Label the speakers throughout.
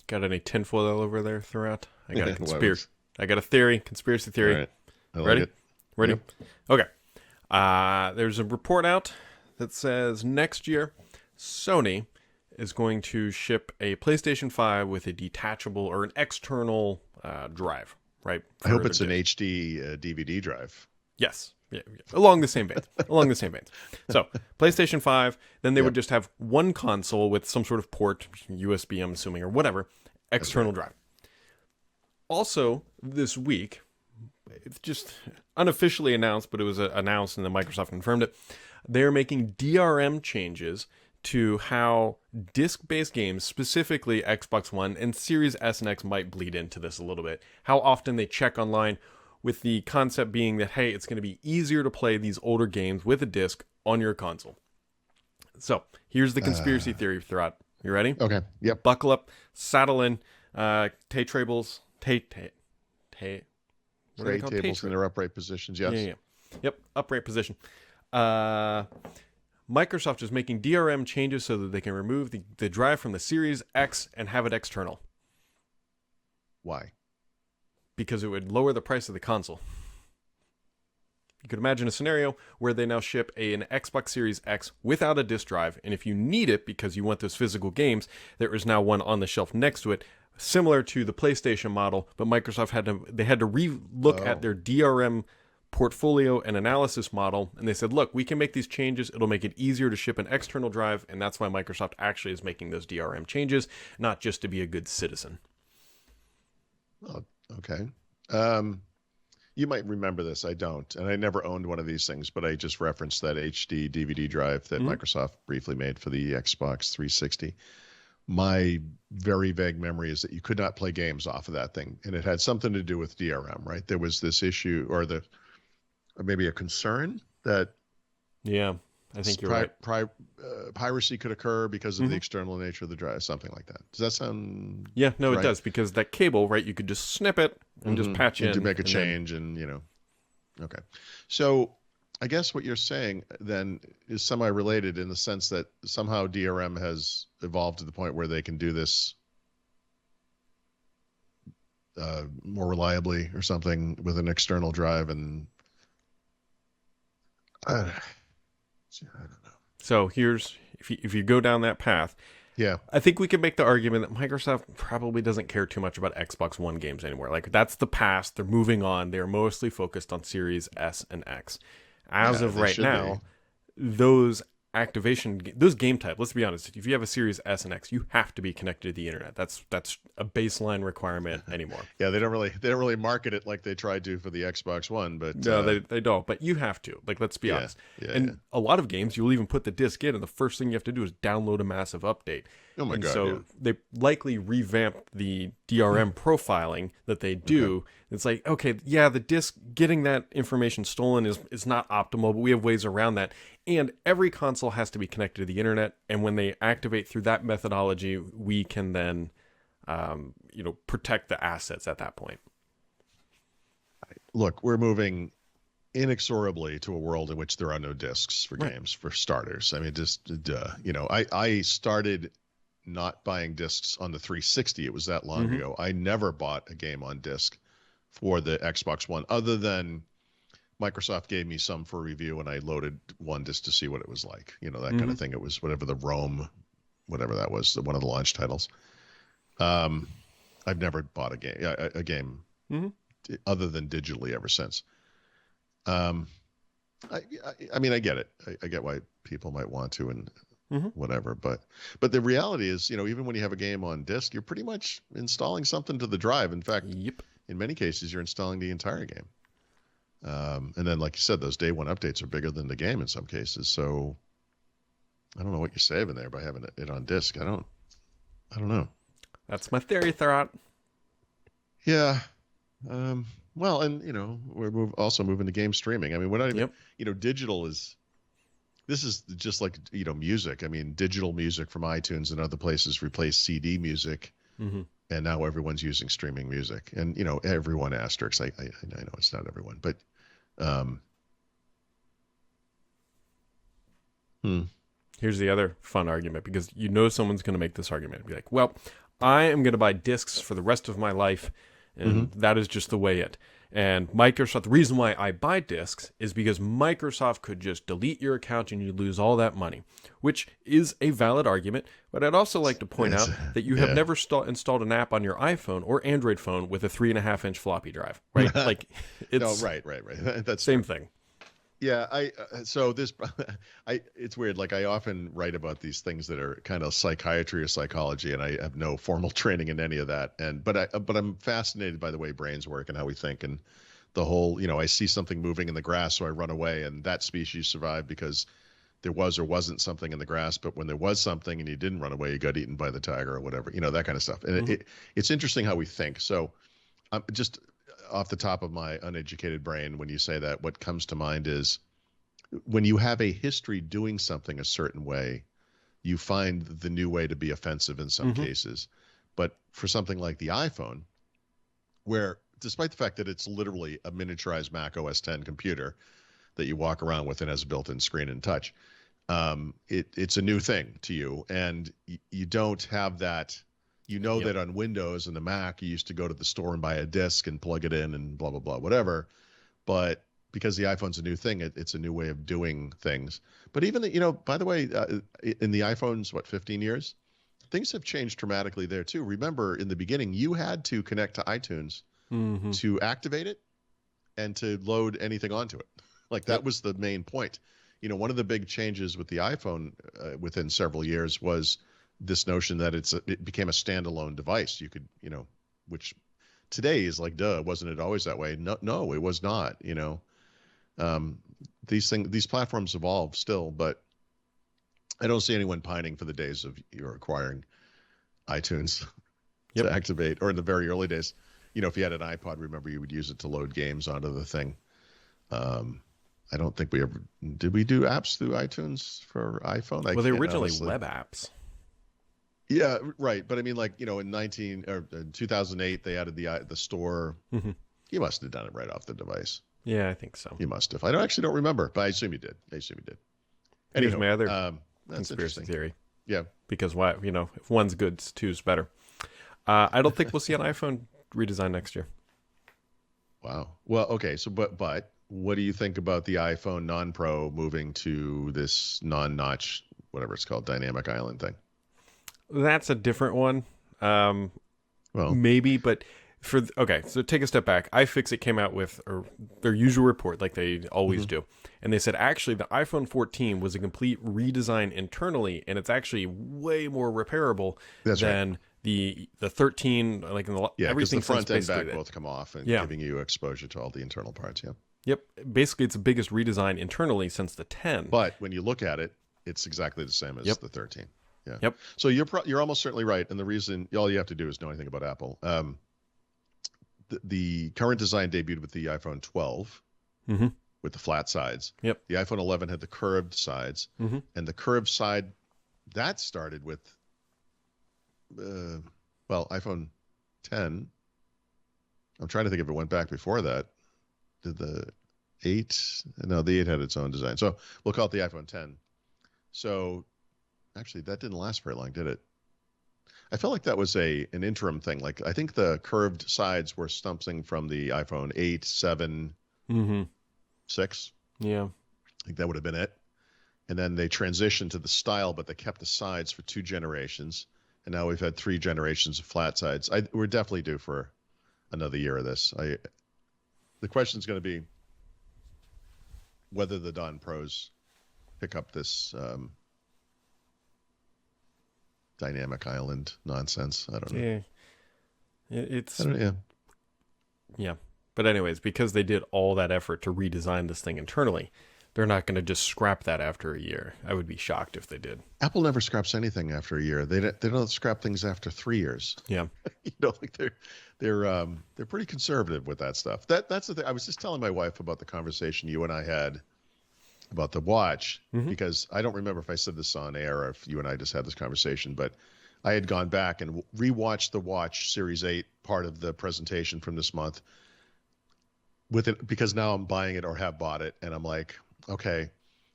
Speaker 1: Got any tinfoil over there throughout? I got a
Speaker 2: What
Speaker 1: conspiracy. I got a theory. Conspiracy
Speaker 2: All
Speaker 1: theory.
Speaker 2: right. I like
Speaker 1: Ready?
Speaker 2: it.
Speaker 1: Ready?
Speaker 2: Yep.
Speaker 1: Okay. There's a report out that says next year Sony is going to ship a PlayStation 5 with a detachable or an external drive, right?
Speaker 2: I hope
Speaker 1: for
Speaker 2: it's
Speaker 1: their
Speaker 2: an
Speaker 1: disc.
Speaker 2: HD DVD drive.
Speaker 1: Yes. Yeah, yeah. Along the same veins. Along the same veins. So, PlayStation 5, then they would
Speaker 2: Yep.
Speaker 1: just have one console with some sort of port, USB, I'm assuming, or whatever, external drive. Also, this week, it's just unofficially announced, but it was announced and then Microsoft confirmed it. They're making DRM changes to how disc-based games, specifically Xbox One and Series S and X, might bleed into this a little bit. How often they check online, with the concept being that, hey, it's going to be easier to play these older games with a disc on your console. So, here's the conspiracy theory throughout. You ready?
Speaker 2: Okay. Yep.
Speaker 1: Buckle up, saddle in, Tay tables, Tay, what are they
Speaker 2: Tray
Speaker 1: called?
Speaker 2: tables in their upright positions. Yes.
Speaker 1: Yeah. Yep, upright position. Microsoft is making DRM changes so that they can remove the drive from the Series X and have it external
Speaker 2: Why?
Speaker 1: because it would lower the price of the console. You could imagine a scenario where they now ship an Xbox Series X without a disc drive, and if you need it because you want those physical games, there is now one on the shelf next to it, similar to the PlayStation model, but Microsoft had to re-look at their DRM portfolio and analysis model, and they said, look, we can make these changes. It'll make it easier to ship an external drive, and that's why Microsoft actually is making those DRM changes, not just to be a good citizen.
Speaker 2: Oh, okay. You might remember this. I don't. And I never owned one of these things, but I just referenced that HD DVD drive that Microsoft briefly made for the Xbox 360. My very vague memory is that you could not play games off of that thing. And it had something to do with DRM, right? There was this issue or maybe a concern that
Speaker 1: Yeah, I think you're right.
Speaker 2: piracy could occur because of the external nature of the drive, something like that. Does that sound
Speaker 1: Yeah, no,
Speaker 2: right?
Speaker 1: it does, because that cable, right, you could just snip it and just patch in.
Speaker 2: To make a
Speaker 1: and then-
Speaker 2: change and, okay. So I guess what you're saying then is semi-related in the sense that somehow DRM has evolved to the point where they can do this more reliably or something with an external drive. And I don't know.
Speaker 1: So here's, if you go down that path,
Speaker 2: Yeah.
Speaker 1: I think we could make the argument that Microsoft probably doesn't care too much about Xbox One games anymore. Like, that's the past. They're moving on. They're mostly focused on Series S and X. As
Speaker 2: Yeah,
Speaker 1: of
Speaker 2: they
Speaker 1: right
Speaker 2: should
Speaker 1: now, those those game type, let's be honest, if you have a Series S and X, you have to be connected to the internet. That's a baseline requirement anymore.
Speaker 2: Yeah, they don't really market it like they tried to for the Xbox One, but
Speaker 1: No, they don't. But you have to. Like, let's be honest.
Speaker 2: yeah,
Speaker 1: and
Speaker 2: yeah.
Speaker 1: a lot of games, you'll even put the disc in, and the first thing you have to do is download a massive update.
Speaker 2: Oh my
Speaker 1: and
Speaker 2: God,
Speaker 1: so
Speaker 2: yeah.
Speaker 1: they likely revamped the DRM profiling that they do.
Speaker 2: Okay.
Speaker 1: It's like, okay, yeah, the disc getting that information stolen is not optimal, but we have ways around that. And every console has to be connected to the internet. And when they activate through that methodology, we can then, protect the assets at that point.
Speaker 2: Look, we're moving inexorably to a world in which there are no discs for games, for starters. I mean, just duh. I started not buying discs on the 360. It was that long ago. I never bought a game on disc for the Xbox One, other than Microsoft gave me some for review, and I loaded one just to see what it was like. That kind of thing. It was whatever the Rome, whatever that was, one of the launch titles. I've never bought a game other than digitally ever since. I mean, I get it. I get why people might want to and whatever, but the reality is, even when you have a game on disc, you're pretty much installing something to the drive. In fact,
Speaker 1: Yep.
Speaker 2: in many cases, you're installing the entire game. And then, like you said, those day one updates are bigger than the game in some cases. So I don't know what you're saving there by having it on disc. I don't know.
Speaker 1: That's my theory, Thurrott.
Speaker 2: Yeah. Well, and we're also moving to game streaming. I mean, we're not even, digital this is just like, music. I mean, digital music from iTunes and other places replaced CD music. And now everyone's using streaming music, and everyone asterisks. I know it's not everyone, but
Speaker 1: Here's the other fun argument, because someone's going to make this argument and be like, well, I am going to buy discs for the rest of my life, and that is just the way it. And Microsoft, the reason why I buy discs is because Microsoft could just delete your account and you lose all that money, which is a valid argument. But I'd also like to point out that you have never installed an app on your iPhone or Android phone with a 3.5-inch floppy drive, right? Like, it's
Speaker 2: right. That's
Speaker 1: same thing.
Speaker 2: Yeah, it's weird. Like, I often write about these things that are kind of psychiatry or psychology, and I have no formal training in any of that. But I'm fascinated by the way brains work and how we think, and the whole, I see something moving in the grass, so I run away, and that species survived because there was or wasn't something in the grass. But when there was something and you didn't run away, you got eaten by the tiger or whatever, that kind of stuff. And it's interesting how we think. So just off the top of my uneducated brain, when you say that, what comes to mind is when you have a history doing something a certain way, you find the new way to be offensive in some cases. But for something like the iPhone, where despite the fact that it's literally a miniaturized Mac OS X computer that you walk around with and has a built-in screen and touch, it's a new thing to you, and you don't have that. That on Windows and the Mac, you used to go to the store and buy a disk and plug it in and blah, blah, blah, whatever. But because the iPhone's a new thing, it's a new way of doing things. But even, by the way, in the iPhone's, 15 years, things have changed dramatically there too. Remember, in the beginning, you had to connect to iTunes to activate it and to load anything onto it. Like, that was the main point. One of the big changes with the iPhone within several years was this notion that it became a standalone device. You could, which today is like, duh, wasn't it always that way? No, it was not. These platforms evolve still, but I don't see anyone pining for the days of acquiring iTunes to activate, or in the very early days, if you had an iPod, remember you would use it to load games onto the thing. I don't think did we do apps through iTunes for iPhone?
Speaker 1: Well, they originally web apps.
Speaker 2: Yeah, right. But I mean, like, in 2008, they added the store. You must have done it right off the device.
Speaker 1: Yeah, I think so.
Speaker 2: You must have. I don't remember, but I assume you did.
Speaker 1: Here's my other conspiracy theory.
Speaker 2: Yeah.
Speaker 1: Because why? If one's good, two's better. I don't think we'll see an iPhone redesign next year.
Speaker 2: Wow. Well, okay. So, but what do you think about the iPhone non-Pro moving to this non-notch, whatever it's called, dynamic island thing?
Speaker 1: That's a different one.
Speaker 2: Well,
Speaker 1: maybe, but so take a step back. iFixit came out with their usual report, like they always do, and they said actually the iPhone 14 was a complete redesign internally, and it's actually way more repairable than the 13. Like everything,
Speaker 2: the front and back both come off, and giving you exposure to all the internal parts. Yeah.
Speaker 1: Yep. Basically, it's the biggest redesign internally since the 10.
Speaker 2: But when you look at it, it's exactly the same as the 13. Yeah.
Speaker 1: Yep.
Speaker 2: So you're almost certainly right, and the reason all you have to do is know anything about Apple. The current design debuted with the iPhone 12 with the flat sides.
Speaker 1: Yep.
Speaker 2: The iPhone 11 had the curved sides, and the curved side that started with iPhone 10. I'm trying to think if it went back before that. Did the 8? No, the 8 had its own design. So we'll call it the iPhone 10. So actually, that didn't last very long, did it? I felt like that was an interim thing. Like, I think the curved sides were something from the iPhone 8, 7, 6.
Speaker 1: Yeah.
Speaker 2: I think that would have been it. And then they transitioned to the style, but they kept the sides for 2 generations. And now we've had 3 generations of flat sides. We're definitely due for another year of this. The question is going to be whether the Don Pros pick up this dynamic island nonsense. I don't know.
Speaker 1: Yeah. Yeah. But anyways, because they did all that effort to redesign this thing internally, they're not going to just scrap that after a year. I would be shocked if they did.
Speaker 2: Apple never scraps anything after a year. They don't scrap things after 3 years.
Speaker 1: Yeah.
Speaker 2: Like they're pretty conservative with that stuff. That's the thing. I was just telling my wife about the conversation you and I had about the watch, because I don't remember if I said this on air or if you and I just had this conversation, but I had gone back and rewatched the watch Series 8 part of the presentation from this month with it, because now I'm buying it or have bought it, and I'm like, okay,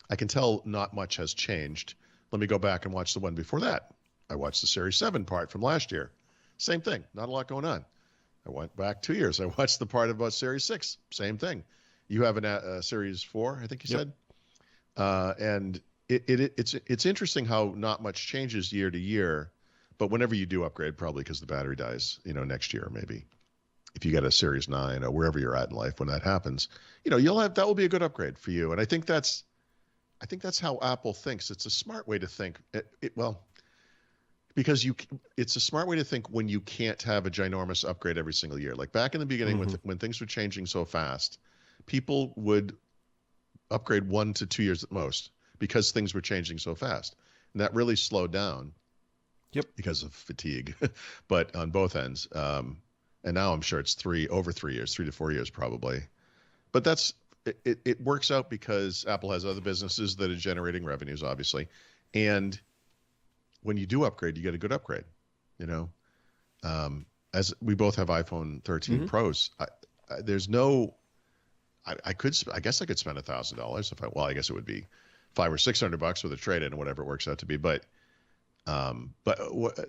Speaker 2: I can tell not much has changed. Let me go back and watch the one before that. I watched the Series 7 part from last year, Same thing. Not a lot going on. I went back 2 years. I watched the part about Series 6. Same thing. You have a Series 4, I think you said. And it's interesting how not much changes year to year, but whenever you do upgrade, probably because the battery dies, next year maybe. If you get a Series 9 or wherever you're at in life when that happens, that will be a good upgrade for you. And I think that's how Apple thinks. It's a smart way to think. Because it's a smart way to think when you can't have a ginormous upgrade every single year. Like back in the beginning, when things were changing so fast, people would upgrade 1 to 2 years at most because things were changing so fast, and that really slowed down.
Speaker 1: Yep.
Speaker 2: Because of fatigue, but on both ends. And now I'm sure it's 3 to 4 years probably. But it works out because Apple has other businesses that are generating revenues, obviously, and when you do upgrade, you get a good upgrade. As we both have iPhone 13 Pros, there's no. I guess I could spend $1,000 if I guess it would be $500 or $600 with a trade-in or whatever it works out to be. But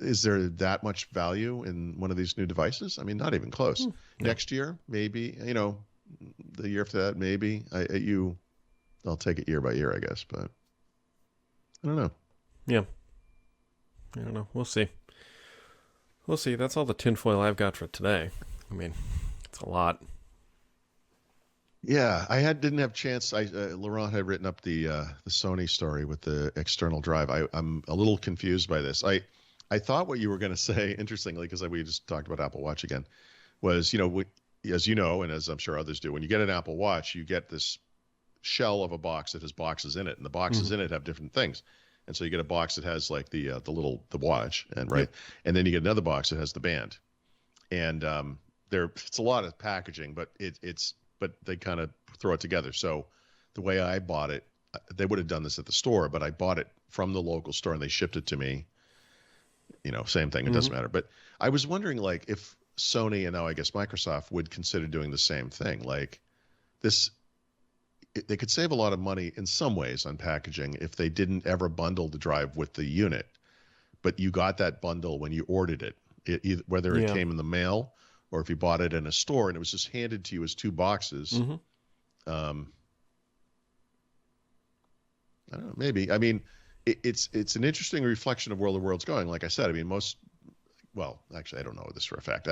Speaker 2: is there that much value in one of these new devices? I mean, not even close.
Speaker 1: No.
Speaker 2: Next year, maybe. The year after that, maybe. I'll take it year by year, I guess. But I don't know.
Speaker 1: Yeah. I don't know. We'll see. That's all the tinfoil I've got for today. I mean, it's a lot.
Speaker 2: Yeah, didn't have a chance. Laurent had written up the Sony story with the external drive. I'm a little confused by this. I thought what you were going to say, interestingly, because we just talked about Apple Watch again, was as you know, and as I'm sure others do, when you get an Apple Watch, you get this shell of a box that has boxes in it, and the boxes in it have different things. And so you get a box that has like the watch, and right, and then you get another box that has the band, and it's a lot of packaging, but but they kind of throw it together. So the way I bought it, they would have done this at the store, but I bought it from the local store and they shipped it to me. Same thing. It doesn't matter. But I was wondering, like, if Sony and now I guess Microsoft would consider doing the same thing. Like this, they could save a lot of money in some ways on packaging if they didn't ever bundle the drive with the unit, but you got that bundle when you ordered it, whether it came in the mail or if you bought it in a store and it was just handed to you as 2 boxes. I don't know, maybe. I mean, it's an interesting reflection of where the world's going. Like I said, I mean, actually, I don't know this for a fact.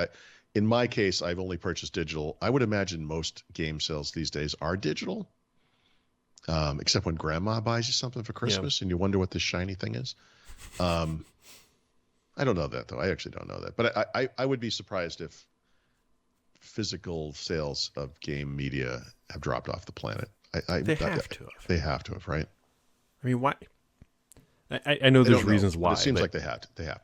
Speaker 2: In my case, I've only purchased digital. I would imagine most game sales these days are digital, except when grandma buys you something for Christmas and you wonder what this shiny thing is. I don't know that, though. I actually don't know that. But I would be surprised if physical sales of game media have dropped off the planet.
Speaker 1: They have to have.
Speaker 2: They have to have, right?
Speaker 1: I mean, why? I know there's reasons why.
Speaker 2: It seems like they have to have.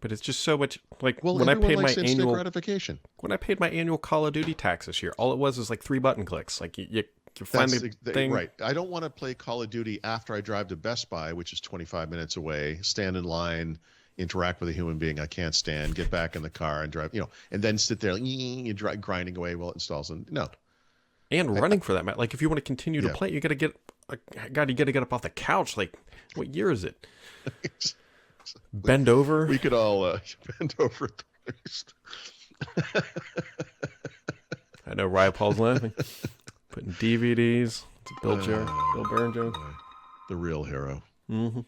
Speaker 1: But it's just so much like
Speaker 2: when I paid my annual gratification.
Speaker 1: When I paid my annual Call of Duty tax this year, all it was like 3 button clicks. Like you find the thing.
Speaker 2: Right. I don't want to play Call of Duty after I drive to Best Buy, which is 25 minutes away, stand in line, interact with a human being I can't stand, get back in the car and drive, and then sit there you grinding away while it installs. And no.
Speaker 1: And running for that matter. Like if you want to continue to play, you got to get up off the couch. Like what year is it? Bend over.
Speaker 2: We could all bend over first.
Speaker 1: I know Ryan Paul's laughing. Putting DVDs. It's a Bill Byrne joke.
Speaker 2: The real hero.
Speaker 1: Mm-hmm.